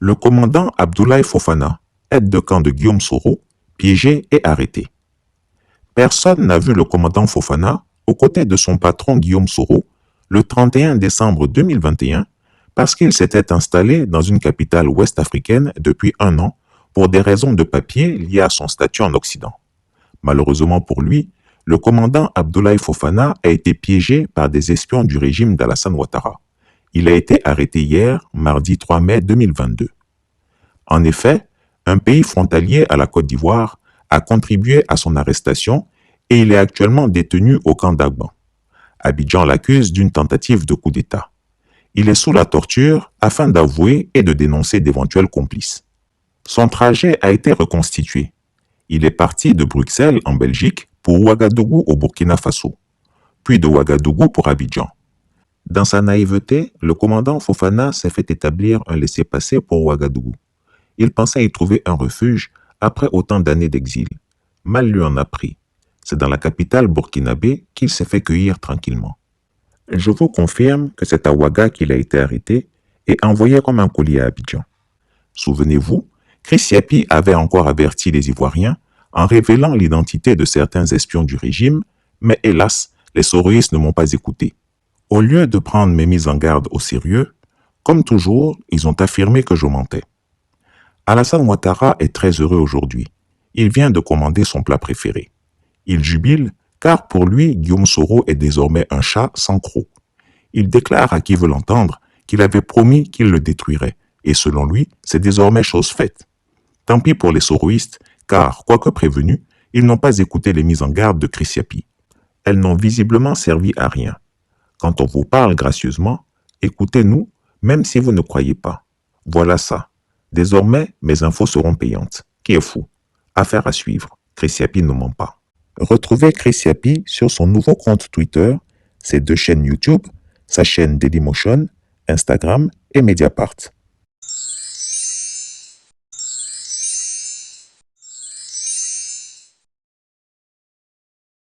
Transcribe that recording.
Le commandant Abdoulaye Fofana, aide de camp de Guillaume Soro, piégé et arrêté. Personne n'a vu le commandant Fofana aux côtés de son patron Guillaume Soro le 31 décembre 2021 parce qu'il s'était installé dans une capitale ouest-africaine depuis un an pour des raisons de papier liées à son statut en Occident. Malheureusement pour lui, le commandant Abdoulaye Fofana a été piégé par des espions du régime d'Alassane Ouattara. Il a été arrêté hier, mardi 3 mai 2022. En effet, un pays frontalier à la Côte d'Ivoire a contribué à son arrestation et il est actuellement détenu au camp d'Agban. Abidjan l'accuse d'une tentative de coup d'État. Il est sous la torture afin d'avouer et de dénoncer d'éventuels complices. Son trajet a été reconstitué. Il est parti de Bruxelles en Belgique pour Ouagadougou au Burkina Faso, puis de Ouagadougou pour Abidjan. Dans sa naïveté, le commandant Fofana s'est fait établir un laissez-passer pour Ouagadougou. Il pensait y trouver un refuge après autant d'années d'exil. Mal lui en a pris. C'est dans la capitale burkinabé qu'il s'est fait cueillir tranquillement. Je vous confirme que c'est à Ouaga qu'il a été arrêté et envoyé comme un colis à Abidjan. Souvenez-vous, Chris Yapi avait encore averti les Ivoiriens en révélant l'identité de certains espions du régime, mais hélas, les soroïstes ne m'ont pas écouté. Au lieu de prendre mes mises en garde au sérieux, comme toujours, ils ont affirmé que je mentais. Alassane Ouattara est très heureux aujourd'hui. Il vient de commander son plat préféré. Il jubile car pour lui, Guillaume Soro est désormais un chat sans croc. Il déclare à qui veut l'entendre qu'il avait promis qu'il le détruirait et selon lui, c'est désormais chose faite. Tant pis pour les soroïstes car, quoique prévenus, ils n'ont pas écouté les mises en garde de Chris Yapi. Elles n'ont visiblement servi à rien. Quand on vous parle gracieusement, écoutez-nous même si vous ne croyez pas. Voilà ça. Désormais, mes infos seront payantes. Qui est fou? Affaire à suivre. Chris Yapi ne ment pas. Retrouvez Chris Yapi sur son nouveau compte Twitter, ses 2 chaînes YouTube, sa chaîne Dailymotion, Instagram et Mediapart.